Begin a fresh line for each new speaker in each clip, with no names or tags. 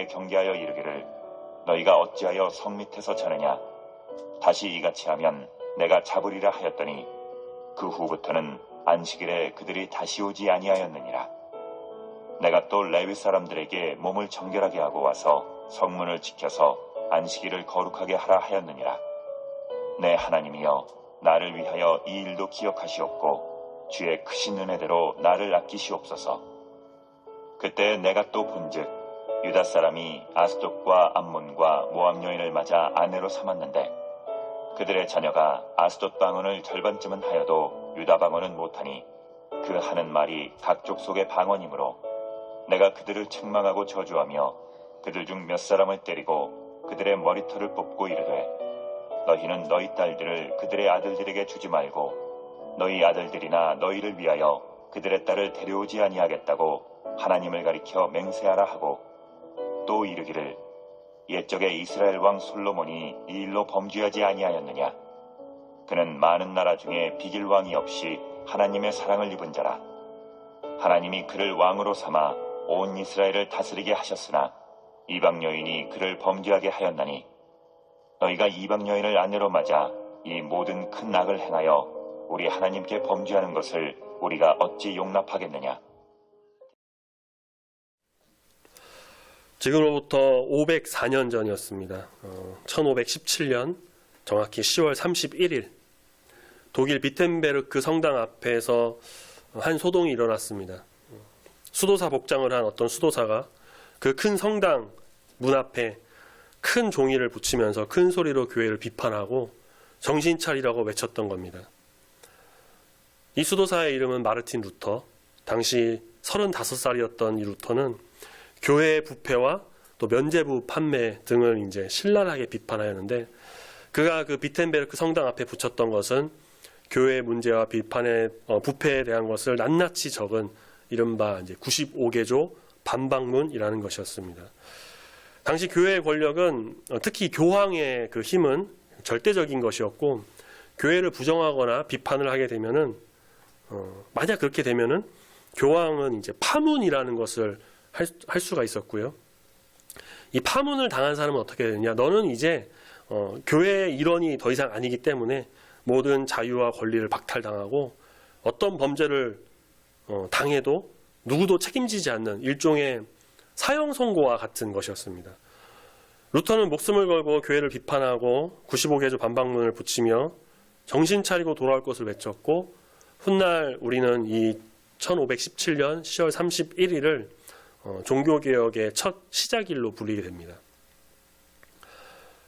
너희에게 경계하여 이르기를 너희가 어찌하여 성 밑에서 자느냐 다시 이같이 하면 내가 잡으리라 하였더니 그 후부터는 안식일에 그들이 다시 오지 아니하였느니라. 내가 또 레위 사람들에게 몸을 정결하게 하고 와서 성문을 지켜서 안식일을 거룩하게 하라 하였느니라. 내 하나님이여 나를 위하여 이 일도 기억하시옵고 주의 크신 은혜대로 나를 아끼시옵소서. 그때 내가 또 본즉 유다 사람이 아스돗과 암몬과 모압 여인을 맞아 아내로 삼았는데 그들의 자녀가 아스돗 방언을 절반쯤은 하여도 유다 방언은 못하니 그 하는 말이 각족 속의 방언이므로 내가 그들을 책망하고 저주하며 그들 중 몇 사람을 때리고 그들의 머리털을 뽑고 이르되 너희는 너희 딸들을 그들의 아들들에게 주지 말고 너희 아들들이나 너희를 위하여 그들의 딸을 데려오지 아니하겠다고 하나님을 가리켜 맹세하라 하고 또 이르기를 옛적에 이스라엘 왕 솔로몬이 이 일로 범죄하지 아니하였느냐. 그는 많은 나라 중에 비길 왕이 없이 하나님의 사랑을 입은 자라. 하나님이 그를 왕으로 삼아 온 이스라엘을 다스리게 하셨으나 이방 여인이 그를 범죄하게 하였나니 너희가 이방 여인을 아내로 맞아 이 모든 큰 악을 행하여 우리 하나님께 범죄하는 것을 우리가 어찌 용납하겠느냐.
지금으로부터 504년 전이었습니다. 1517년 정확히 10월 31일 독일 비텐베르크 성당 앞에서 한 소동이 일어났습니다. 수도사 복장을 한 어떤 수도사가 그 큰 성당 문 앞에 큰 종이를 붙이면서 큰 소리로 교회를 비판하고 정신 차리라고 외쳤던 겁니다. 이 수도사의 이름은 마르틴 루터. 당시 35살이었던 이 루터는 교회의 부패와 또 면죄부 판매 등을 이제 신랄하게 비판하였는데 그가 그 비텐베르크 성당 앞에 붙였던 것은 교회의 문제와 비판의 부패에 대한 것을 낱낱이 적은 이른바 이제 95개조 반박문이라는 것이었습니다. 당시 교회의 권력은 특히 교황의 그 힘은 절대적인 것이었고 교회를 부정하거나 비판을 하게 되면은 만약 그렇게 되면은 교황은 이제 파문이라는 것을 할 수가 있었고요. 이 파문을 당한 사람은 어떻게 되느냐? 너는 이제 교회의 일원이 더 이상 아니기 때문에 모든 자유와 권리를 박탈당하고 어떤 범죄를 당해도 누구도 책임지지 않는 일종의 사형 선고와 같은 것이었습니다. 루터는 목숨을 걸고 교회를 비판하고 95개조 반박문을 붙이며 정신 차리고 돌아올 것을 외쳤고 훗날 우리는 이 1517년 10월 31일을 종교개혁의 첫 시작일로 불리게 됩니다.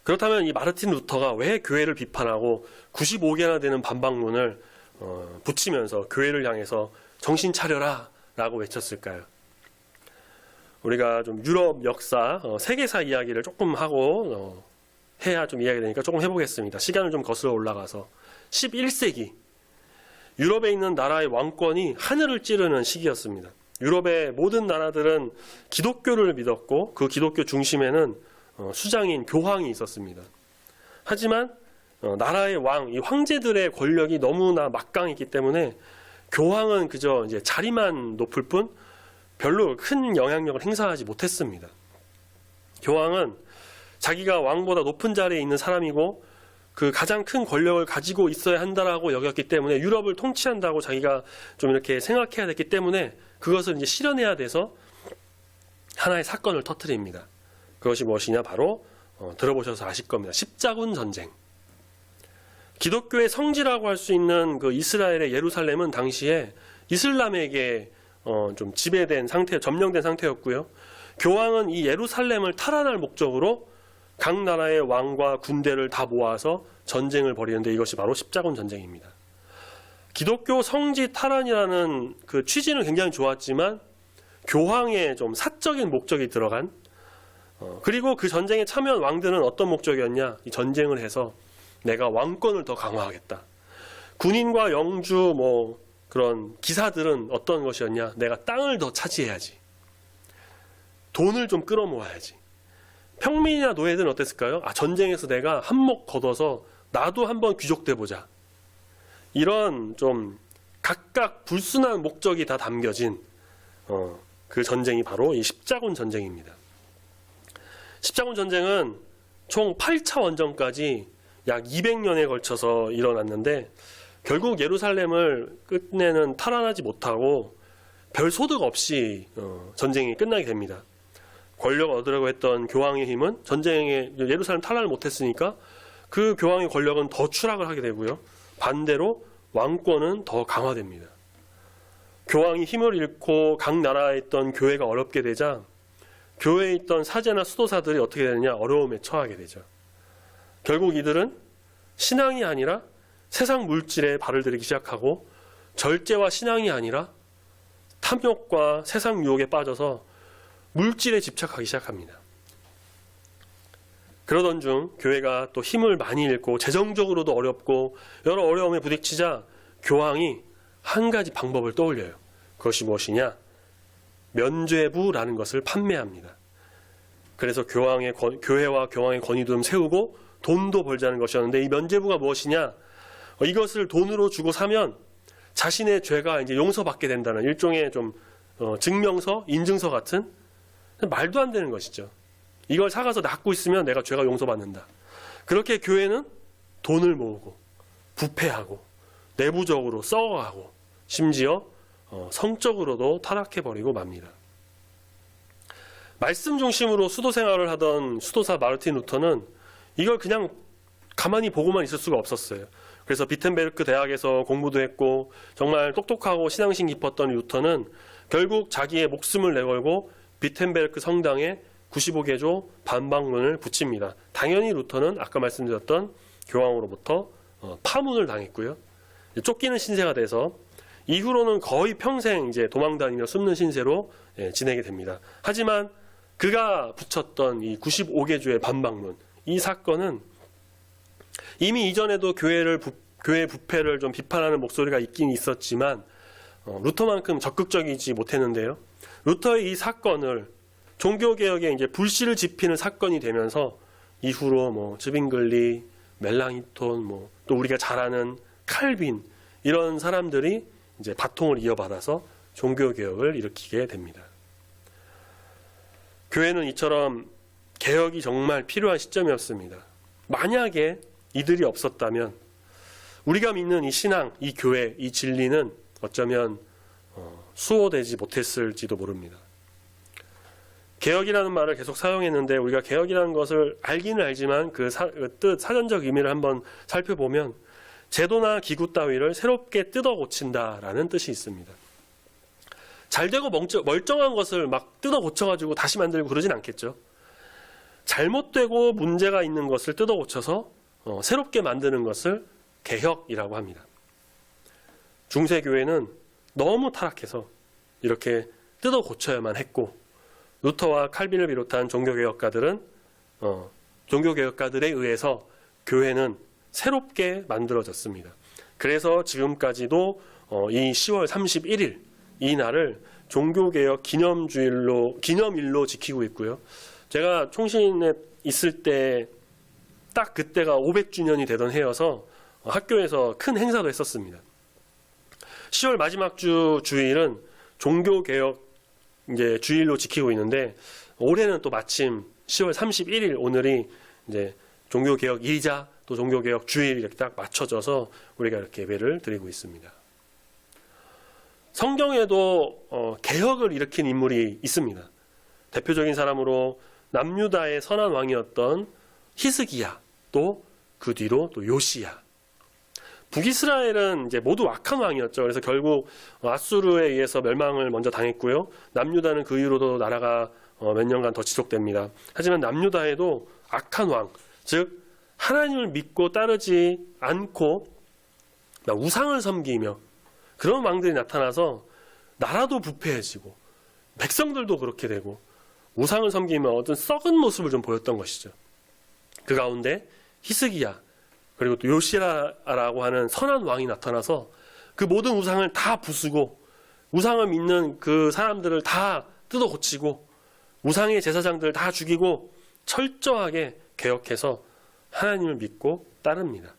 그렇다면 이 마르틴 루터가 왜 교회를 비판하고 95개나 되는 반박문을 붙이면서 교회를 향해서 정신 차려라 라고 외쳤을까요? 우리가 좀 유럽 역사, 세계사 이야기를 조금 하고 해야 좀 이야기가 되니까 조금 해보겠습니다. 시간을 좀 거슬러 올라가서 11세기 유럽에 있는 나라의 왕권이 하늘을 찌르는 시기였습니다. 유럽의 모든 나라들은 기독교를 믿었고 그 기독교 중심에는 수장인 교황이 있었습니다. 하지만 나라의 왕, 이 황제들의 권력이 너무나 막강했기 때문에 교황은 그저 이제 자리만 높을 뿐 별로 큰 영향력을 행사하지 못했습니다. 교황은 자기가 왕보다 높은 자리에 있는 사람이고 그 가장 큰 권력을 가지고 있어야 한다라고 여겼기 때문에 유럽을 통치한다고 자기가 좀 이렇게 생각해야 됐기 때문에 그것을 이제 실현해야 돼서 하나의 사건을 터뜨립니다. 그것이 무엇이냐? 바로 들어보셔서 아실 겁니다. 십자군 전쟁. 기독교의 성지라고 할 수 있는 그 이스라엘의 예루살렘은 당시에 이슬람에게 좀 지배된 상태, 점령된 상태였고요. 교황은 이 예루살렘을 탈환할 목적으로 각 나라의 왕과 군대를 다 모아서 전쟁을 벌이는데 이것이 바로 십자군 전쟁입니다. 기독교 성지 탈환이라는 그 취지는 굉장히 좋았지만 교황의 좀 사적인 목적이 들어간 그리고 그 전쟁에 참여한 왕들은 어떤 목적이었냐? 이 전쟁을 해서 내가 왕권을 더 강화하겠다. 군인과 영주 그런 기사들은 어떤 것이었냐? 내가 땅을 더 차지해야지. 돈을 좀 끌어모아야지. 평민이나 노예들은 어땠을까요? 전쟁에서 내가 한몫 거둬서 나도 한번 귀족돼 보자. 이런 좀 각각 불순한 목적이 다 담겨진 그 전쟁이 바로 이 십자군 전쟁입니다. 십자군 전쟁은 총 8차 원정까지 약 200년에 걸쳐서 일어났는데 결국 예루살렘을 끝내는 탈환하지 못하고 별 소득 없이 전쟁이 끝나게 됩니다. 권력 얻으려고 했던 교황의 힘은 전쟁에 예루살렘 탈환을 못했으니까 그 교황의 권력은 더 추락을 하게 되고요. 반대로 왕권은 더 강화됩니다. 교황이 힘을 잃고 각 나라에 있던 교회가 어렵게 되자 교회에 있던 사제나 수도사들이 어떻게 되느냐, 어려움에 처하게 되죠. 결국 이들은 신앙이 아니라 세상 물질에 발을 들이기 시작하고 절제와 신앙이 아니라 탐욕과 세상 유혹에 빠져서 물질에 집착하기 시작합니다. 그러던 중 교회가 또 힘을 많이 잃고 재정적으로도 어렵고 여러 어려움에 부딪히자 교황이 한 가지 방법을 떠올려요. 그것이 무엇이냐? 면죄부라는 것을 판매합니다. 그래서 교회와 교황의 권위도 좀 세우고 돈도 벌자는 것이었는데 이 면죄부가 무엇이냐? 이것을 돈으로 주고 사면 자신의 죄가 이제 용서받게 된다는 일종의 좀 증명서, 인증서 같은 말도 안 되는 것이죠. 이걸 사가서 놔고 있으면 내가 죄가 용서받는다. 그렇게 교회는 돈을 모으고 부패하고 내부적으로 썩어가고 심지어 성적으로도 타락해버리고 맙니다. 말씀 중심으로 수도 생활을 하던 수도사 마르틴 루터는 이걸 그냥 가만히 보고만 있을 수가 없었어요. 그래서 비텐베르크 대학에서 공부도 했고 정말 똑똑하고 신앙심 깊었던 루터는 결국 자기의 목숨을 내걸고 비텐베르크 성당에 95개조 반박문을 붙입니다. 당연히 루터는 아까 말씀드렸던 교황으로부터 파문을 당했고요. 쫓기는 신세가 돼서 이후로는 거의 평생 이제 도망다니며 숨는 신세로 지내게 됩니다. 하지만 그가 붙였던 이 95개조의 반박문, 이 사건은 이미 이전에도 교회의 부패를 좀 비판하는 목소리가 있긴 있었지만 루터만큼 적극적이지 못했는데요. 루터의 이 사건을 종교개혁에 이제 불씨를 지피는 사건이 되면서 이후로 즈빙글리, 멜랑이톤, 또 우리가 잘 아는 칼빈 이런 사람들이 이제 바통을 이어받아서 종교개혁을 일으키게 됩니다. 교회는 이처럼 개혁이 정말 필요한 시점이었습니다. 만약에 이들이 없었다면 우리가 믿는 이 신앙, 이 교회, 이 진리는 어쩌면 수호되지 못했을지도 모릅니다. 개혁이라는 말을 계속 사용했는데 우리가 개혁이라는 것을 알기는 알지만 그 뜻, 사전적 의미를 한번 살펴보면 제도나 기구 따위를 새롭게 뜯어 고친다라는 뜻이 있습니다. 잘되고 멀쩡한 것을 막 뜯어 고쳐가지고 다시 만들고 그러진 않겠죠. 잘못되고 문제가 있는 것을 뜯어 고쳐서 새롭게 만드는 것을 개혁이라고 합니다. 중세교회는 너무 타락해서 이렇게 뜯어 고쳐야만 했고 루터와 칼빈을 비롯한 종교개혁가들에 의해서 교회는 새롭게 만들어졌습니다. 그래서 지금까지도 이 10월 31일 이 날을 종교개혁 기념일로 지키고 있고요. 제가 총신에 있을 때 딱 그때가 500주년이 되던 해여서 학교에서 큰 행사도 했었습니다. 10월 마지막 주일은 종교개혁 이제 주일로 지키고 있는데 올해는 또 마침 10월 31일 오늘이 이제 종교개혁일이자 또 종교개혁 주일 이렇게 딱 맞춰져서 우리가 이렇게 예배를 드리고 있습니다. 성경에도 개혁을 일으킨 인물이 있습니다. 대표적인 사람으로 남유다의 선한 왕이었던 히스기야, 또 그 뒤로 또 요시야. 북이스라엘은 이제 모두 악한 왕이었죠. 그래서 결국 아수르에 의해서 멸망을 먼저 당했고요. 남유다는 그 이후로도 나라가 몇 년간 더 지속됩니다. 하지만 남유다에도 악한 왕, 즉 하나님을 믿고 따르지 않고 우상을 섬기며 그런 왕들이 나타나서 나라도 부패해지고 백성들도 그렇게 되고 우상을 섬기며 어떤 썩은 모습을 좀 보였던 것이죠. 그 가운데 히스기야 그리고 또 요시야라고 하는 선한 왕이 나타나서 그 모든 우상을 다 부수고 우상을 믿는 그 사람들을 다 뜯어 고치고 우상의 제사장들을 다 죽이고 철저하게 개혁해서 하나님을 믿고 따릅니다.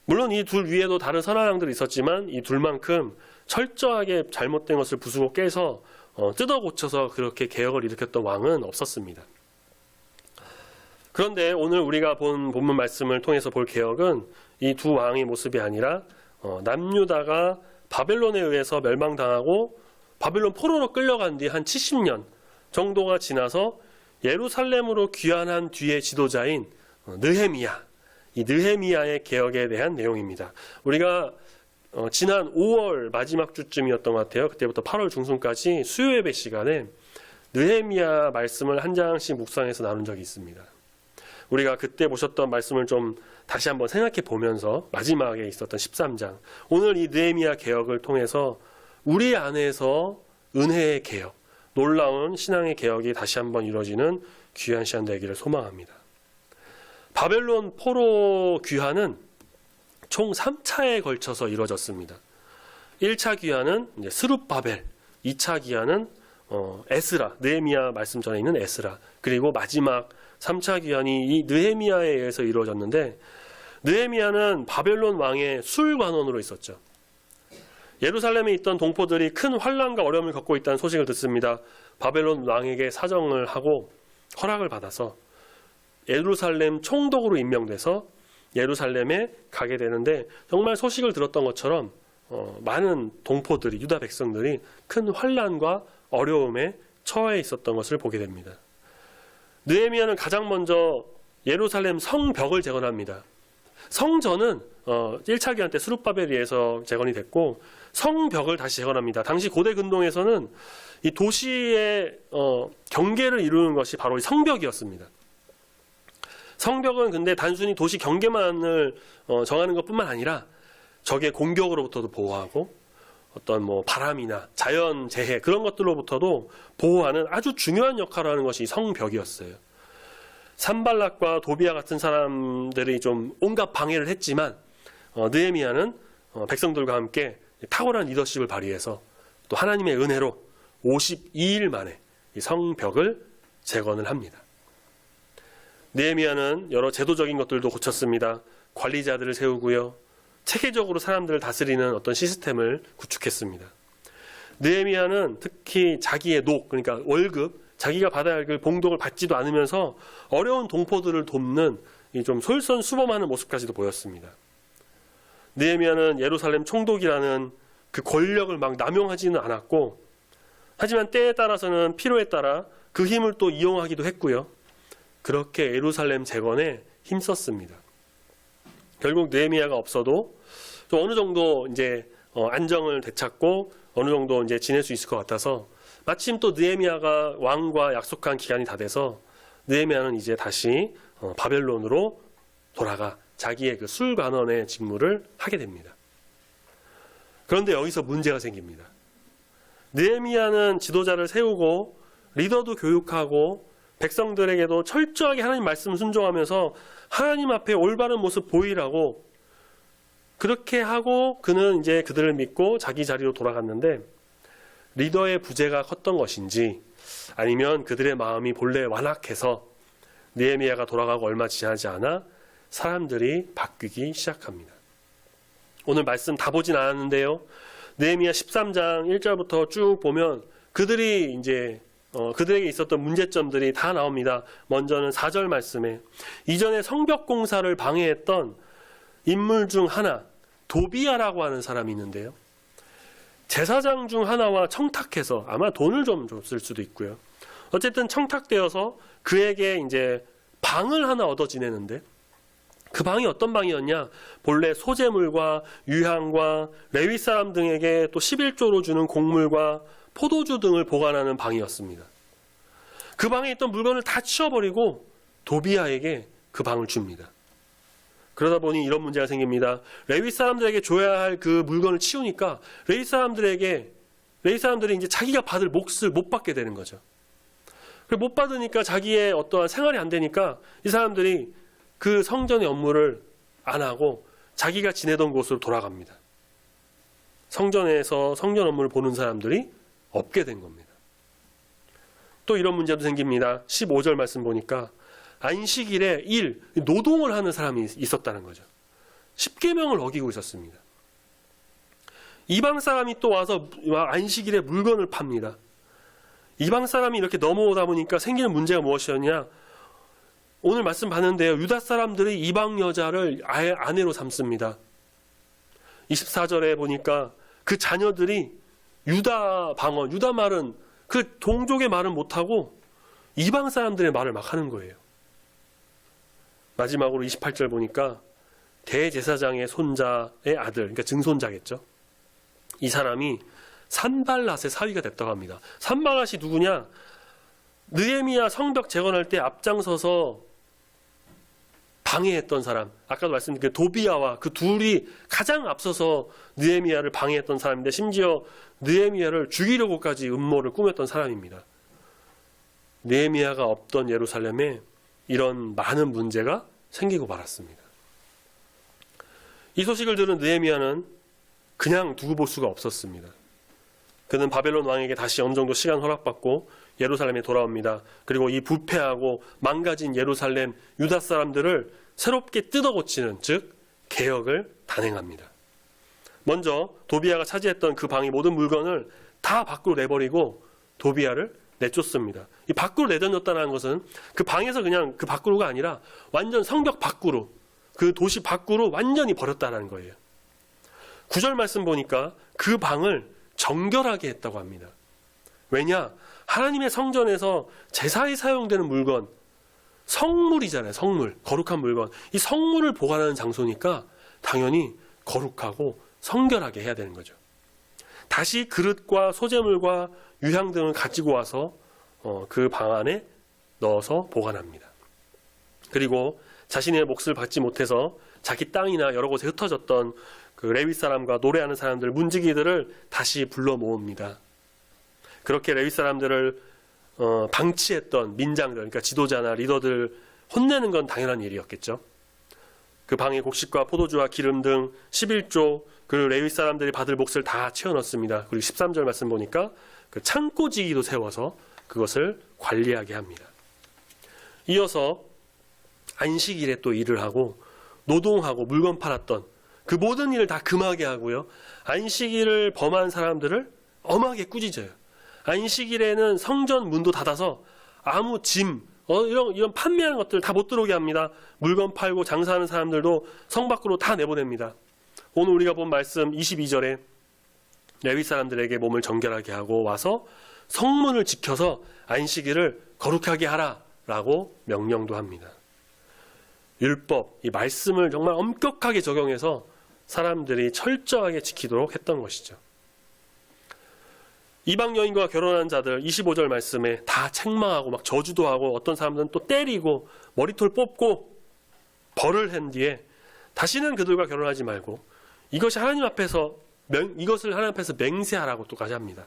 물론 이 둘 위에도 다른 선한 왕들이 있었지만 이 둘만큼 철저하게 잘못된 것을 부수고 깨서 뜯어 고쳐서 그렇게 개혁을 일으켰던 왕은 없었습니다. 그런데 오늘 우리가 본 본문 말씀을 통해서 볼 개혁은 이 두 왕의 모습이 아니라 남유다가 바벨론에 의해서 멸망당하고 바벨론 포로로 끌려간 뒤 한 70년 정도가 지나서 예루살렘으로 귀환한 뒤의 지도자인 느헤미야, 이 느헤미야의 개혁에 대한 내용입니다. 우리가 지난 5월 마지막 주쯤이었던 것 같아요. 그때부터 8월 중순까지 수요 예배 시간에 느헤미야 말씀을 한 장씩 묵상해서 나눈 적이 있습니다. 우리가 그때 보셨던 말씀을 좀 다시 한번 생각해 보면서 마지막에 있었던 13장, 오늘 이 느헤미야 개혁을 통해서 우리 안에서 은혜의 개혁, 놀라운 신앙의 개혁이 다시 한번 이루어지는 귀한 시간 되기를 소망합니다. 바벨론 포로 귀환은 총 3차에 걸쳐서 이루어졌습니다. 1차 귀환은 스룹바벨, 2차 귀환은 에스라, 느헤미야 말씀 전에 있는 에스라, 그리고 마지막 3차 귀환이 이 느헤미야에 의해서 이루어졌는데, 느헤미야는 바벨론 왕의 술관원으로 있었죠. 예루살렘에 있던 동포들이 큰 환난과 어려움을 겪고 있다는 소식을 듣습니다. 바벨론 왕에게 사정을 하고 허락을 받아서 예루살렘 총독으로 임명돼서 예루살렘에 가게 되는데, 정말 소식을 들었던 것처럼 많은 동포들이, 유다 백성들이 큰 환난과 어려움에 처해 있었던 것을 보게 됩니다. 느헤미야는 가장 먼저 예루살렘 성벽을 재건합니다. 성전은 1차 기한 때 스룹바벨에 의해서 재건이 됐고, 성벽을 다시 재건합니다. 당시 고대 근동에서는 이 도시의 경계를 이루는 것이 바로 이 성벽이었습니다. 성벽은 근데 단순히 도시 경계만을 정하는 것뿐만 아니라 적의 공격으로부터도 보호하고 어떤 바람이나 자연 재해 그런 것들로부터도 보호하는 아주 중요한 역할을 하는 것이 성벽이었어요. 산발락과 도비아 같은 사람들이 좀 온갖 방해를 했지만 느헤미야는 백성들과 함께 탁월한 리더십을 발휘해서 또 하나님의 은혜로 52일 만에 이 성벽을 재건을 합니다. 느헤미야는 여러 제도적인 것들도 고쳤습니다. 관리자들을 세우고요. 체계적으로 사람들을 다스리는 어떤 시스템을 구축했습니다. 느헤미야는 특히 자기의 그러니까 월급, 자기가 받아야 할 그 봉독을 받지도 않으면서 어려운 동포들을 돕는 이 좀 솔선수범하는 모습까지도 보였습니다. 느헤미야는 예루살렘 총독이라는 그 권력을 막 남용하지는 않았고, 하지만 때에 따라서는 필요에 따라 그 힘을 또 이용하기도 했고요. 그렇게 예루살렘 재건에 힘썼습니다. 결국 느헤미야가 없어도 좀 어느 정도 이제 안정을 되찾고 어느 정도 이제 지낼 수 있을 것 같아서, 마침 또 느헤미야가 왕과 약속한 기간이 다 돼서 느헤미야는 이제 다시 바벨론으로 돌아가 자기의 그 술관원의 직무를 하게 됩니다. 그런데 여기서 문제가 생깁니다. 느헤미야는 지도자를 세우고 리더도 교육하고 백성들에게도 철저하게 하나님 말씀 순종하면서 하나님 앞에 올바른 모습 보이라고 그렇게 하고 그는 이제 그들을 믿고 자기 자리로 돌아갔는데, 리더의 부재가 컸던 것인지 아니면 그들의 마음이 본래 완악해서 느헤미야가 돌아가고 얼마 지나지 않아 사람들이 바뀌기 시작합니다. 오늘 말씀 다 보진 않았는데요. 느헤미야 13장 1절부터 쭉 보면 그들이 이제 그들에게 있었던 문제점들이 다 나옵니다. 먼저는 4절 말씀에 이전에 성벽 공사를 방해했던 인물 중 하나, 도비아라고 하는 사람이 있는데요. 제사장 중 하나와 청탁해서 아마 돈을 좀 줬을 수도 있고요. 어쨌든 청탁되어서 그에게 이제 방을 하나 얻어 지내는데, 그 방이 어떤 방이었냐? 본래 소재물과 유향과 레위 사람 등에게 또 11조로 주는 곡물과 포도주 등을 보관하는 방이었습니다. 그 방에 있던 물건을 다 치워버리고 도비아에게 그 방을 줍니다. 그러다 보니 이런 문제가 생깁니다. 레위 사람들에게 줘야 할 그 물건을 치우니까 레위 사람들이 이제 자기가 받을 몫을 못 받게 되는 거죠. 못 받으니까 자기의 어떠한 생활이 안 되니까 이 사람들이 그 성전의 업무를 안 하고 자기가 지내던 곳으로 돌아갑니다. 성전에서 성전 업무를 보는 사람들이 없게 된 겁니다. 또 이런 문제도 생깁니다. 15절 말씀 보니까 안식일에 노동을 하는 사람이 있었다는 거죠. 십계명을 어기고 있었습니다. 이방 사람이 또 와서 안식일에 물건을 팝니다. 이방 사람이 이렇게 넘어오다 보니까 생기는 문제가 무엇이었냐? 오늘 말씀 봤는데요. 유다 사람들이 이방 여자를 아예 아내로 삼습니다. 24절에 보니까 그 자녀들이 유다 방언, 유다 말은 그 동족의 말은 못하고 이방 사람들의 말을 막 하는 거예요. 마지막으로 28절 보니까 대제사장의 손자의 아들, 그러니까 증손자겠죠. 이 사람이 산발랏의 사위가 됐다고 합니다. 산발랏이 누구냐? 느헤미야 성벽 재건할 때 앞장서서 방해했던 사람, 아까도 말씀드린 그 도비야와 그 둘이 가장 앞서서 느헤미야를 방해했던 사람인데, 심지어 느헤미야를 죽이려고까지 음모를 꾸몄던 사람입니다. 느헤미야가 없던 예루살렘에 이런 많은 문제가 생기고 말았습니다. 이 소식을 들은 느헤미야는 그냥 두고 볼 수가 없었습니다. 그는 바벨론 왕에게 다시 어느 정도 시간 허락받고 예루살렘에 돌아옵니다. 그리고 이 부패하고 망가진 예루살렘 유다 사람들을 새롭게 뜯어고치는, 즉 개혁을 단행합니다. 먼저 도비야가 차지했던 그 방의 모든 물건을 다 밖으로 내버리고 도비야를 내쫓습니다. 이 밖으로 내던졌다는 것은 그 방에서 그냥 그 밖으로가 아니라 완전 성벽 밖으로, 그 도시 밖으로 완전히 버렸다는 거예요. 9절 말씀 보니까 그 방을 정결하게 했다고 합니다. 왜냐? 하나님의 성전에서 제사에 사용되는 물건, 성물이잖아요. 성물, 거룩한 물건. 이 성물을 보관하는 장소니까 당연히 거룩하고 성결하게 해야 되는 거죠. 다시 그릇과 소재물과 유향 등을 가지고 와서 그 방 안에 넣어서 보관합니다. 그리고 자신의 몫을 받지 못해서 자기 땅이나 여러 곳에 흩어졌던 그 레위 사람과 노래하는 사람들, 문지기들을 다시 불러 모읍니다. 그렇게 레위 사람들을 방치했던 민장들, 그러니까 지도자나 리더들 혼내는 건 당연한 일이었겠죠. 그 방에 곡식과 포도주와 기름 등 11조, 그 레위 사람들이 받을 몫을 다 채워 넣습니다. 그리고 13절 말씀 보니까 그 창고지기도 세워서 그것을 관리하게 합니다. 이어서 안식일에 또 일을 하고 노동하고 물건 팔았던 그 모든 일을 다 금하게 하고요. 안식일을 범한 사람들을 엄하게 꾸짖어요. 안식일에는 성전 문도 닫아서 아무 짐, 이런 판매하는 것들 다 못 들어오게 합니다. 물건 팔고 장사하는 사람들도 성 밖으로 다 내보냅니다. 오늘 우리가 본 말씀 22절에 레위 사람들에게 몸을 정결하게 하고 와서 성문을 지켜서 안식일을 거룩하게 하라라고 명령도 합니다. 율법, 이 말씀을 정말 엄격하게 적용해서 사람들이 철저하게 지키도록 했던 것이죠. 이방 여인과 결혼한 자들 25절 말씀에 다 책망하고 막 저주도 하고 어떤 사람들은 또 때리고 머리털 뽑고 벌을 한 뒤에 다시는 그들과 결혼하지 말고 이것을 하나님 앞에서 맹세하라고 또까지 합니다.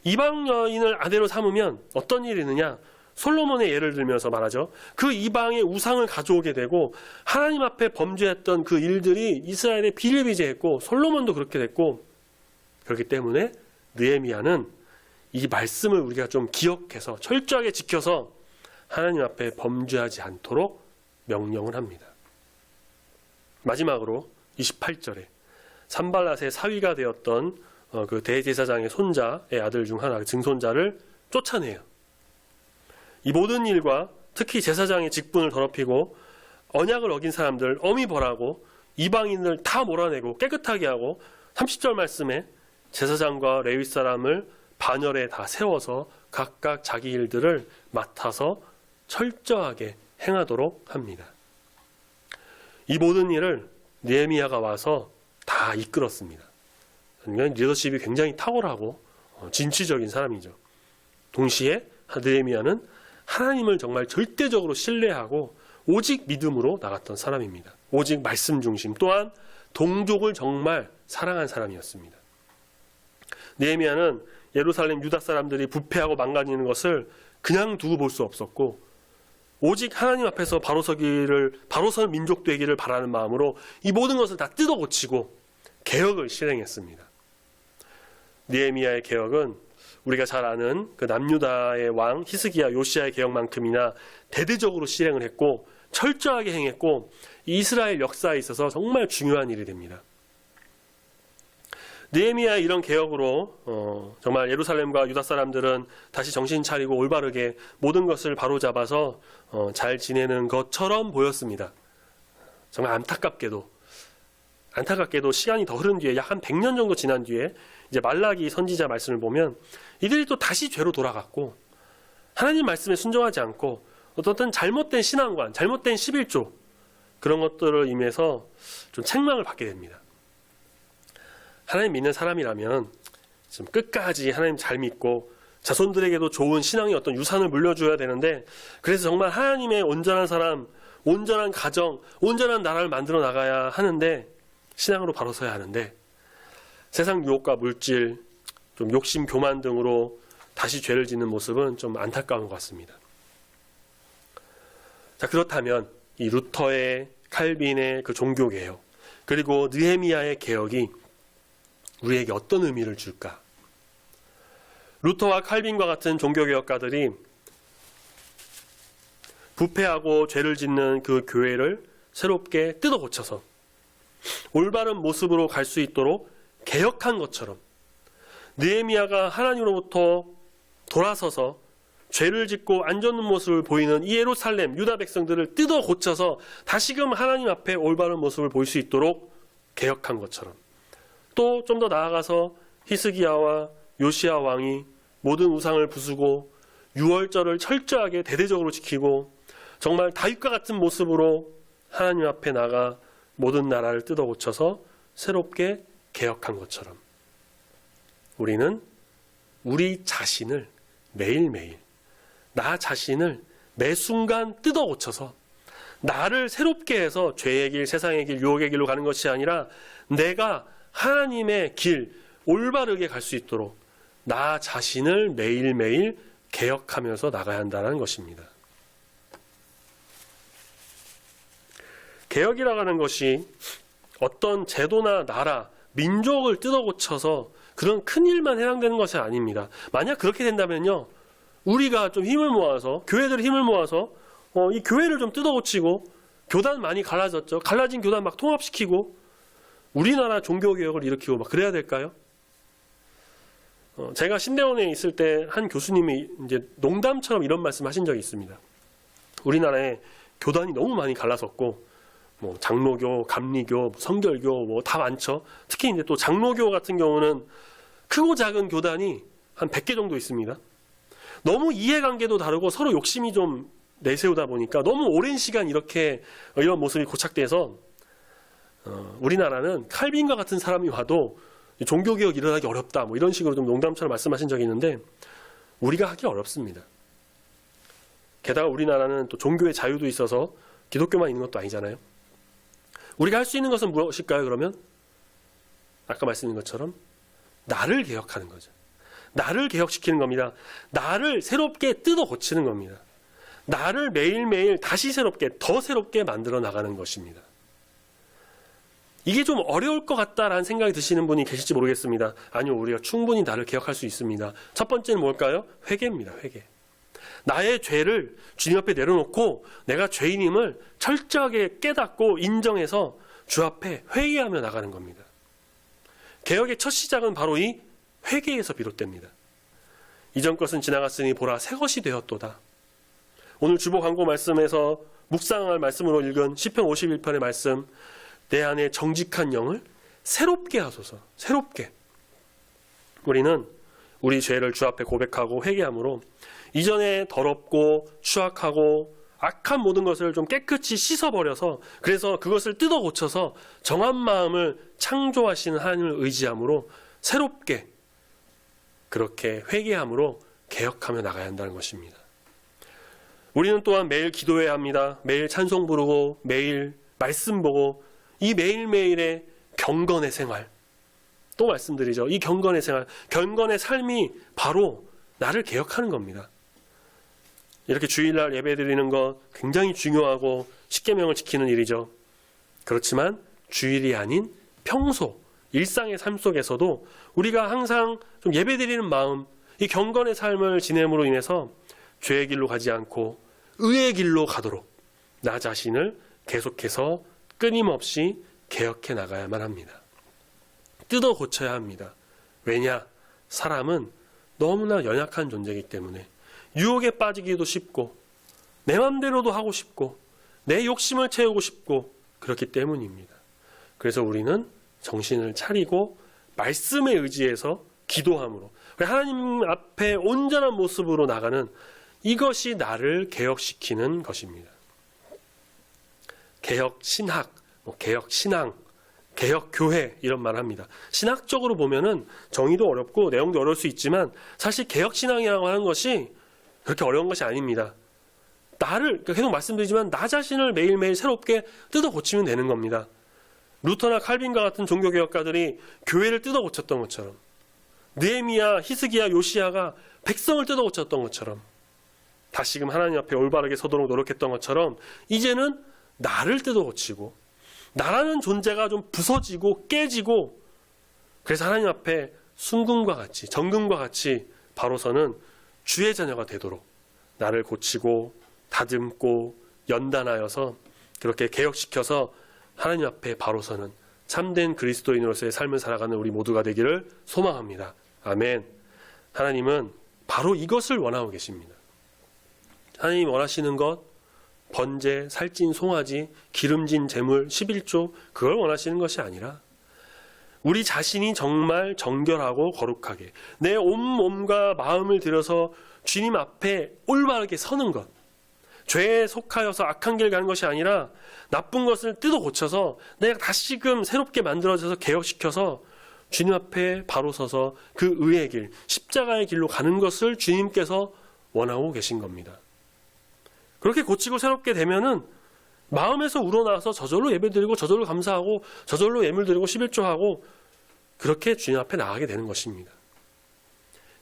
이방 여인을 아내로 삼으면 어떤 일이 있느냐? 솔로몬의 예를 들면서 말하죠. 그 이방의 우상을 가져오게 되고 하나님 앞에 범죄했던 그 일들이 이스라엘에 비일비재했고 솔로몬도 그렇게 됐고, 그렇기 때문에 느헤미야는 이 말씀을 우리가 좀 기억해서 철저하게 지켜서 하나님 앞에 범죄하지 않도록 명령을 합니다. 마지막으로 28절에 산발랏의 사위가 되었던 그 대제사장의 손자의 아들 중 하나, 증손자를 쫓아내요. 이 모든 일과 특히 제사장의 직분을 더럽히고 언약을 어긴 사람들 엄히 벌하고 이방인을 다 몰아내고 깨끗하게 하고 30절 말씀에 제사장과 레위 사람을 반열에 다 세워서 각각 자기 일들을 맡아서 철저하게 행하도록 합니다. 이 모든 일을 느헤미야가 와서 다 이끌었습니다. 그러니까 리더십이 굉장히 탁월하고 진취적인 사람이죠. 동시에 느헤미야는 하나님을 정말 절대적으로 신뢰하고 오직 믿음으로 나갔던 사람입니다. 오직 말씀 중심, 또한 동족을 정말 사랑한 사람이었습니다. 느헤미야는 예루살렘 유다 사람들이 부패하고 망가지는 것을 그냥 두고 볼 수 없었고 오직 하나님 앞에서 바로 설 민족 되기를 바라는 마음으로 이 모든 것을 다 뜯어 고치고 개혁을 실행했습니다. 느헤미야의 개혁은 우리가 잘 아는 그 남유다의 왕 히스기야 요시야의 개혁만큼이나 대대적으로 실행을 했고 철저하게 행했고 이스라엘 역사에 있어서 정말 중요한 일이 됩니다. 느헤미야의 이런 개혁으로 정말 예루살렘과 유다 사람들은 다시 정신 차리고 올바르게 모든 것을 바로잡아서 잘 지내는 것처럼 보였습니다. 정말 안타깝게도 시간이 더 흐른 뒤에 약 한 100년 정도 지난 뒤에 이제 말라기 선지자 말씀을 보면 이들이 또 다시 죄로 돌아갔고 하나님 말씀에 순종하지 않고 어떤 잘못된 신앙관, 잘못된 11조 그런 것들을 임해서 좀 책망을 받게 됩니다. 하나님 믿는 사람이라면 좀 끝까지 하나님 잘 믿고 자손들에게도 좋은 신앙의 어떤 유산을 물려줘야 되는데, 그래서 정말 하나님의 온전한 사람, 온전한 가정, 온전한 나라를 만들어 나가야 하는데, 신앙으로 바로 서야 하는데 세상 유혹과 물질, 좀 욕심, 교만 등으로 다시 죄를 짓는 모습은 좀 안타까운 것 같습니다. 자, 그렇다면 이 루터의, 칼빈의 그 종교개혁, 그리고 느헤미야의 개혁이 우리에게 어떤 의미를 줄까? 루터와 칼빈과 같은 종교개혁가들이 부패하고 죄를 짓는 그 교회를 새롭게 뜯어 고쳐서 올바른 모습으로 갈 수 있도록 개혁한 것처럼, 느헤미야가 하나님으로부터 돌아서서 죄를 짓고 안 좋은 모습을 보이는 이 예루살렘 유다 백성들을 뜯어 고쳐서 다시금 하나님 앞에 올바른 모습을 보일 수 있도록 개혁한 것처럼, 또 좀 더 나아가서 히스기야와 요시야 왕이 모든 우상을 부수고 유월절을 철저하게 대대적으로 지키고 정말 다윗과 같은 모습으로 하나님 앞에 나가 모든 나라를 뜯어 고쳐서 새롭게 개혁한 것처럼, 우리는 우리 자신을 매일매일, 나 자신을 매 순간 뜯어 고쳐서 나를 새롭게 해서 죄의 길, 세상의 길, 유혹의 길로 가는 것이 아니라 내가 하나님의 길, 올바르게 갈 수 있도록 나 자신을 매일매일 개혁하면서 나가야 한다는 것입니다. 개혁이라고 하는 것이 어떤 제도나 나라, 민족을 뜯어 고쳐서 그런 큰 일만 해당되는 것이 아닙니다. 만약 그렇게 된다면요, 우리가 좀 힘을 모아서, 교회들이 힘을 모아서 이 교회를 좀 뜯어 고치고, 교단 많이 갈라졌죠. 갈라진 교단 막 통합시키고 우리나라 종교개혁을 일으키고 막 그래야 될까요? 제가 신대원에 있을 때 한 교수님이 이제 농담처럼 이런 말씀 하신 적이 있습니다. 우리나라에 교단이 너무 많이 갈라섰고, 뭐 장로교, 감리교, 성결교 뭐 다 많죠. 특히 이제 또 장로교 같은 경우는 크고 작은 교단이 한 100개 정도 있습니다. 너무 이해관계도 다르고 서로 욕심이 좀 내세우다 보니까 너무 오랜 시간 이런 모습이 고착돼서 우리나라는 칼빈과 같은 사람이 와도 종교개혁 일어나기 어렵다, 뭐 이런 식으로 좀 농담처럼 말씀하신 적이 있는데, 우리가 하기 어렵습니다. 게다가 우리나라는 또 종교의 자유도 있어서 기독교만 있는 것도 아니잖아요. 우리가 할 수 있는 것은 무엇일까요? 그러면 아까 말씀드린 것처럼 나를 개혁하는 거죠. 나를 개혁시키는 겁니다. 나를 새롭게 뜯어 고치는 겁니다. 나를 매일매일 다시 새롭게, 더 새롭게 만들어 나가는 것입니다. 이게 좀 어려울 것 같다라는 생각이 드시는 분이 계실지 모르겠습니다. 아니요, 우리가 충분히 나를 개혁할 수 있습니다. 첫 번째는 뭘까요? 회개입니다. 회개. 나의 죄를 주님 앞에 내려놓고 내가 죄인임을 철저하게 깨닫고 인정해서 주 앞에 회개하며 나가는 겁니다. 개혁의 첫 시작은 바로 이 회개에서 비롯됩니다. 이전 것은 지나갔으니 보라, 새 것이 되었도다. 오늘 주보 광고 말씀에서 묵상할 말씀으로 읽은 시편 51편의 말씀, 내 안에 정직한 영을 새롭게 하소서. 새롭게. 우리는 우리 죄를 주 앞에 고백하고 회개함으로 이전에 더럽고 추악하고 악한 모든 것을 좀 깨끗이 씻어버려서, 그래서 그것을 뜯어 고쳐서 정한 마음을 창조하시는 하나님을 의지함으로 새롭게 그렇게 회개함으로 개혁하며 나가야 한다는 것입니다. 우리는 또한 매일 기도해야 합니다. 매일 찬송 부르고 매일 말씀 보고, 이 매일매일의 경건의 생활, 또 말씀드리죠. 이 경건의 생활, 경건의 삶이 바로 나를 개혁하는 겁니다. 이렇게 주일날 예배드리는 것 굉장히 중요하고 십계명을 지키는 일이죠. 그렇지만 주일이 아닌 평소 일상의 삶 속에서도 우리가 항상 좀 예배드리는 마음, 이 경건의 삶을 지냄으로 인해서 죄의 길로 가지 않고 의의 길로 가도록 나 자신을 계속해서 끊임없이 개혁해 나가야만 합니다. 뜯어 고쳐야 합니다. 왜냐? 사람은 너무나 연약한 존재이기 때문에 유혹에 빠지기도 쉽고 내 맘대로도 하고 싶고 내 욕심을 채우고 싶고 그렇기 때문입니다. 그래서 우리는 정신을 차리고 말씀에 의지해서 기도함으로 하나님 앞에 온전한 모습으로 나가는 이것이 나를 개혁시키는 것입니다. 개혁신학, 개혁신앙, 개혁교회 이런 말을 합니다. 신학적으로 보면은 정의도 어렵고 내용도 어려울 수 있지만 사실 개혁신앙이라고 하는 것이 그렇게 어려운 것이 아닙니다. 나를 계속 말씀드리지만 나 자신을 매일매일 새롭게 뜯어 고치면 되는 겁니다. 루터나 칼빈과 같은 종교개혁가들이 교회를 뜯어 고쳤던 것처럼 느헤미야, 히스기야, 요시야가 백성을 뜯어 고쳤던 것처럼 다시금 하나님 앞에 올바르게 서도록 노력했던 것처럼 이제는 나를 뜯어 고치고 나라는 존재가 좀 부서지고 깨지고 그래서 하나님 앞에 순금과 같이 정금과 같이 바로서는 주의 자녀가 되도록 나를 고치고 다듬고 연단하여서 그렇게 개혁시켜서 하나님 앞에 바로서는 참된 그리스도인으로서의 삶을 살아가는 우리 모두가 되기를 소망합니다. 아멘. 하나님은 바로 이것을 원하고 계십니다. 하나님이 원하시는 것 번제, 살찐 송아지, 기름진 제물, 11조 그걸 원하시는 것이 아니라 우리 자신이 정말 정결하고 거룩하게 내 온몸과 마음을 들여서 주님 앞에 올바르게 서는 것, 죄에 속하여서 악한 길 가는 것이 아니라 나쁜 것을 뜯어 고쳐서 내가 다시금 새롭게 만들어져서 개혁시켜서 주님 앞에 바로 서서 그 의의 길, 십자가의 길로 가는 것을 주님께서 원하고 계신 겁니다. 그렇게 고치고 새롭게 되면은 마음에서 우러나와서 저절로 예배드리고 저절로 감사하고 저절로 예물드리고 11조하고 그렇게 주님 앞에 나가게 되는 것입니다.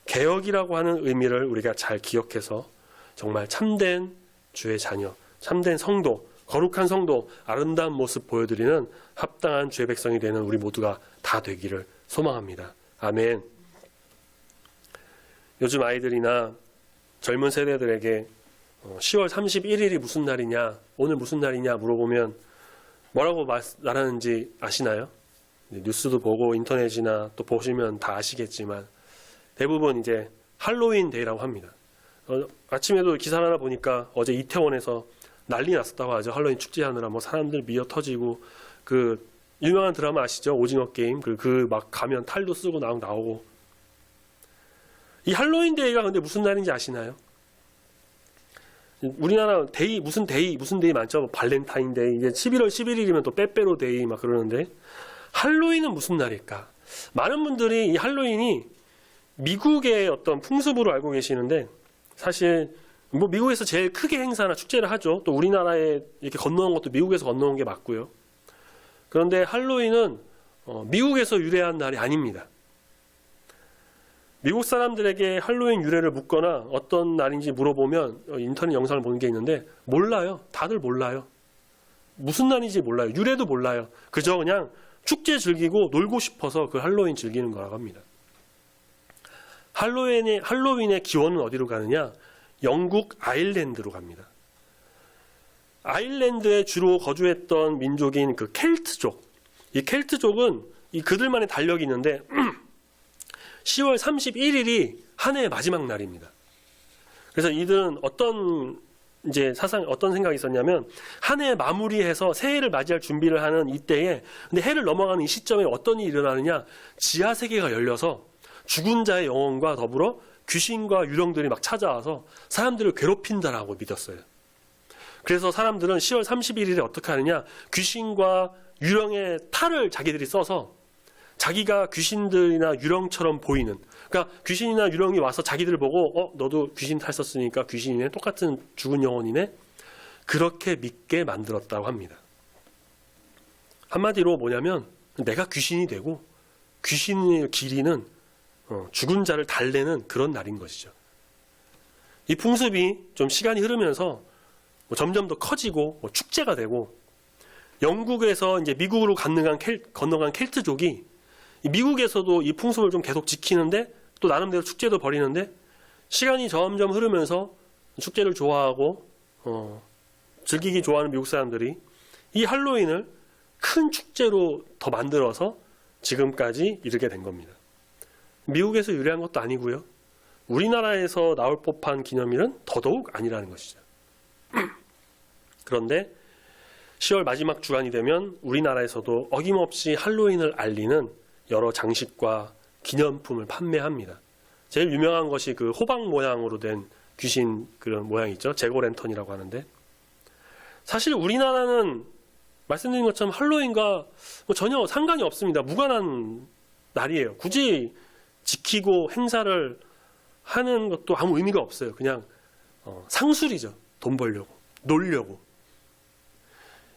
개혁이라고 하는 의미를 우리가 잘 기억해서 정말 참된 주의 자녀, 참된 성도, 거룩한 성도, 아름다운 모습 보여드리는 합당한 주의 백성이 되는 우리 모두가 다 되기를 소망합니다. 아멘. 요즘 아이들이나 젊은 세대들에게 10월 31일이 무슨 날이냐, 오늘 무슨 날이냐 물어보면 뭐라고 말하는지 아시나요? 뉴스도 보고 인터넷이나 또 보시면 다 아시겠지만 대부분 이제 할로윈 데이라고 합니다. 아침에도 기사를 하나 보니까 어제 이태원에서 난리 났었다고 하죠. 할로윈 축제하느라 뭐 사람들 미어 터지고 그 유명한 드라마 아시죠? 오징어 게임 그 막 가면 탈도 쓰고 나오고 이 할로윈 데이가 근데 무슨 날인지 아시나요? 우리나라 무슨 데이 많죠. 발렌타인데이, 이제 11월 11일이면 또 빼빼로 데이 막 그러는데 할로윈은 무슨 날일까? 많은 분들이 이 할로윈이 미국의 어떤 풍습으로 알고 계시는데 사실 뭐 미국에서 제일 크게 행사나 축제를 하죠. 또 우리나라에 이렇게 건너온 것도 미국에서 건너온 게 맞고요. 그런데 할로윈은 미국에서 유래한 날이 아닙니다. 미국 사람들에게 할로윈 유래를 묻거나 어떤 날인지 물어보면 인터넷 영상을 보는 게 있는데 몰라요. 다들 몰라요. 무슨 날인지 몰라요. 유래도 몰라요. 그저 그냥 축제 즐기고 놀고 싶어서 그 할로윈 즐기는 거라고 합니다. 할로윈의 기원은 어디로 가느냐? 영국 아일랜드로 갑니다. 아일랜드에 주로 거주했던 민족인 그 켈트족. 이 켈트족은 이 그들만의 달력이 있는데 10월 31일이 한 해의 마지막 날입니다. 그래서 이들은 어떤 생각이 있었냐면 한 해 마무리해서 새해를 맞이할 준비를 하는 이때에 근데 해를 넘어가는 이 시점에 어떤 일이 일어나느냐? 지하 세계가 열려서 죽은 자의 영혼과 더불어 귀신과 유령들이 막 찾아와서 사람들을 괴롭힌다라고 믿었어요. 그래서 사람들은 10월 31일에 어떻게 하느냐? 귀신과 유령의 탈을 자기들이 써서 자기가 귀신들이나 유령처럼 보이는, 그러니까 귀신이나 유령이 와서 자기들 보고 너도 귀신 탈 썼으니까 귀신이네, 똑같은 죽은 영혼이네, 그렇게 믿게 만들었다고 합니다. 한마디로 뭐냐면 내가 귀신이 되고 귀신을 기리는 죽은 자를 달래는 그런 날인 것이죠. 이 풍습이 좀 시간이 흐르면서 점점 더 커지고 축제가 되고 영국에서 이제 미국으로 건너간 켈트족이 미국에서도 이 풍습을 좀 계속 지키는데 또 나름대로 축제도 벌이는데 시간이 점점 흐르면서 축제를 좋아하고 즐기기 좋아하는 미국 사람들이 이 할로윈을 큰 축제로 더 만들어서 지금까지 이르게 된 겁니다. 미국에서 유래한 것도 아니고요. 우리나라에서 나올 법한 기념일은 더더욱 아니라는 것이죠. 그런데 10월 마지막 주간이 되면 우리나라에서도 어김없이 할로윈을 알리는 여러 장식과 기념품을 판매합니다. 제일 유명한 것이 그 호박 모양으로 된 귀신 그런 모양이 있죠. 재고랜턴이라고 하는데, 사실 우리나라는 말씀드린 것처럼 할로윈과 전혀 상관이 없습니다. 무관한 날이에요. 굳이 지키고 행사를 하는 것도 아무 의미가 없어요. 그냥 상술이죠. 돈 벌려고, 놀려고.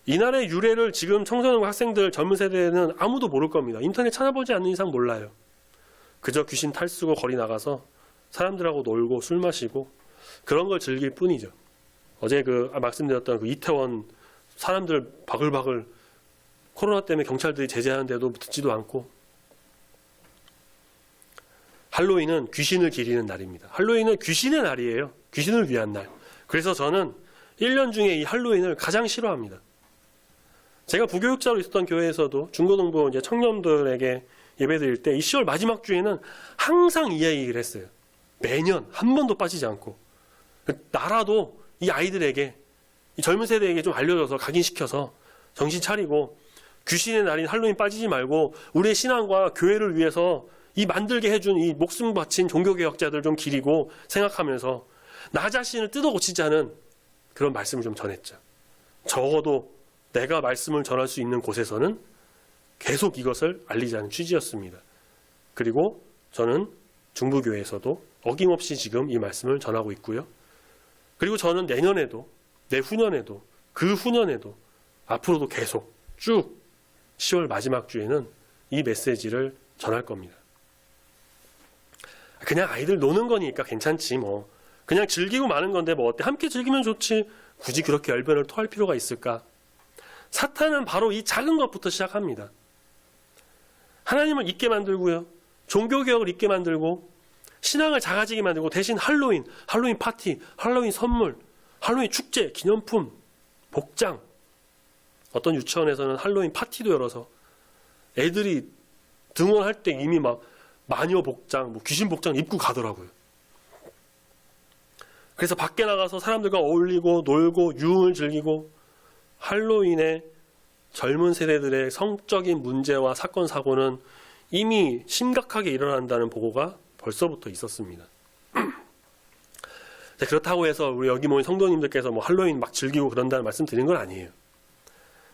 이날의 유래를 지금 청소년과 학생들, 젊은 세대는 아무도 모를 겁니다. 인터넷 찾아보지 않는 이상 몰라요. 그저 귀신 탈쓰고 거리 나가서 사람들하고 놀고 술 마시고 그런 걸 즐길 뿐이죠. 어제 말씀드렸던 그 이태원 사람들 바글바글 코로나 때문에 경찰들이 제재하는데도 듣지도 않고. 할로윈은 귀신을 기리는 날입니다. 할로윈은 귀신의 날이에요. 귀신을 위한 날. 그래서 저는 1년 중에 이 할로윈을 가장 싫어합니다. 제가 부교육자로 있었던 교회에서도 중고등부 이제 청년들에게 예배 드릴 때 이 10월 마지막 주에는 항상 이 얘기를 했어요. 매년 한 번도 빠지지 않고. 나라도 이 아이들에게, 이 젊은 세대에게 좀 알려줘서 각인시켜서 정신 차리고 귀신의 날인 할로윈 빠지지 말고 우리의 신앙과 교회를 위해서 이 만들게 해준 이 목숨 바친 종교개혁자들 좀 기리고 생각하면서 나 자신을 뜯어 고치자는 그런 말씀을 좀 전했죠. 적어도 내가 말씀을 전할 수 있는 곳에서는 계속 이것을 알리자는 취지였습니다. 그리고 저는 중부교회에서도 어김없이 지금 이 말씀을 전하고 있고요. 그리고 저는 내년에도, 내후년에도, 그 후년에도 앞으로도 계속 쭉 10월 마지막 주에는 이 메시지를 전할 겁니다. 그냥 아이들 노는 거니까 괜찮지 뭐. 그냥 즐기고 마는 건데 뭐 어때? 함께 즐기면 좋지. 굳이 그렇게 열변을 토할 필요가 있을까? 사탄은 바로 이 작은 것부터 시작합니다. 하나님을 잊게 만들고요. 종교개혁을 잊게 만들고 신앙을 작아지게 만들고 대신 할로윈 파티, 할로윈 선물, 할로윈 축제, 기념품, 복장. 어떤 유치원에서는 할로윈 파티도 열어서 애들이 등원할 때 이미 막 마녀 복장, 귀신 복장 입고 가더라고요. 그래서 밖에 나가서 사람들과 어울리고 놀고 유흥을 즐기고 할로윈에 젊은 세대들의 성적인 문제와 사건, 사고는 이미 심각하게 일어난다는 보고가 벌써부터 있었습니다. 그렇다고 해서 우리 여기 모인 성도님들께서 뭐 할로윈 막 즐기고 그런다는 말씀 드리는 건 아니에요.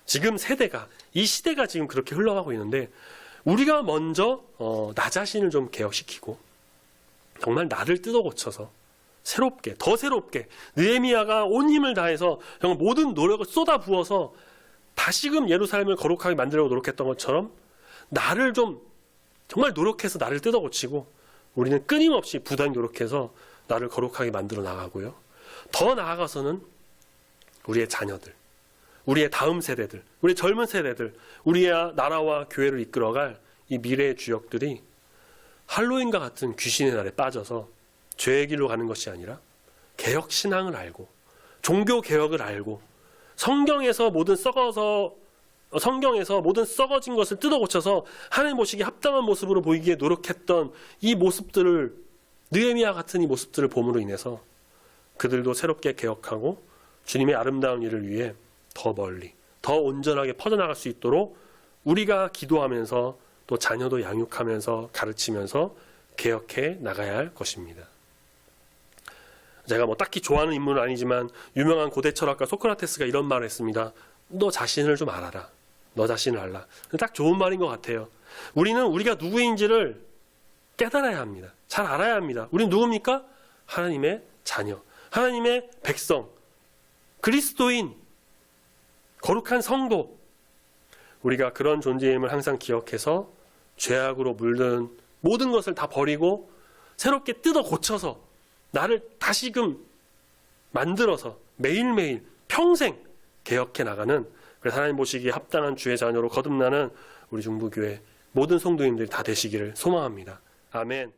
지금 세대가, 이 시대가 지금 그렇게 흘러가고 있는데 우리가 먼저 나 자신을 좀 개혁시키고 정말 나를 뜯어 고쳐서 새롭게, 더 새롭게 느헤미야가 온 힘을 다해서 정말 모든 노력을 쏟아 부어서 다시금 예루살렘을 거룩하게 만들려고 노력했던 것처럼 나를 좀 정말 노력해서 나를 뜯어 고치고 우리는 끊임없이 부단히 노력해서 나를 거룩하게 만들어 나가고요. 더 나아가서는 우리의 자녀들, 우리의 다음 세대들, 우리의 젊은 세대들, 우리의 나라와 교회를 이끌어갈 이 미래의 주역들이 할로윈과 같은 귀신의 날에 빠져서 죄의 길로 가는 것이 아니라 개혁 신앙을 알고 종교 개혁을 알고 성경에서 모든 썩어진 것을 뜯어 고쳐서 하나님 보시기에 합당한 모습으로 보이기에 노력했던 이 모습들을, 느헤미야 같은 이 모습들을 봄으로 인해서 그들도 새롭게 개혁하고 주님의 아름다운 일을 위해 더 멀리, 더 온전하게 퍼져나갈 수 있도록 우리가 기도하면서 또 자녀도 양육하면서 가르치면서 개혁해 나가야 할 것입니다. 제가 뭐 딱히 좋아하는 인물은 아니지만 유명한 고대 철학가 소크라테스가 이런 말을 했습니다. 너 자신을 좀 알아라. 너 자신을 알라. 딱 좋은 말인 것 같아요. 우리는 우리가 누구인지를 깨달아야 합니다. 잘 알아야 합니다. 우리는 누굽니까? 하나님의 자녀, 하나님의 백성, 그리스도인, 거룩한 성도. 우리가 그런 존재임을 항상 기억해서 죄악으로 물든 모든 것을 다 버리고 새롭게 뜯어 고쳐서 나를 다시금 만들어서 매일매일 평생 개혁해 나가는, 그래서 하나님 보시기에 합당한 주의 자녀로 거듭나는 우리 중부교회 모든 성도님들이 다 되시기를 소망합니다. 아멘.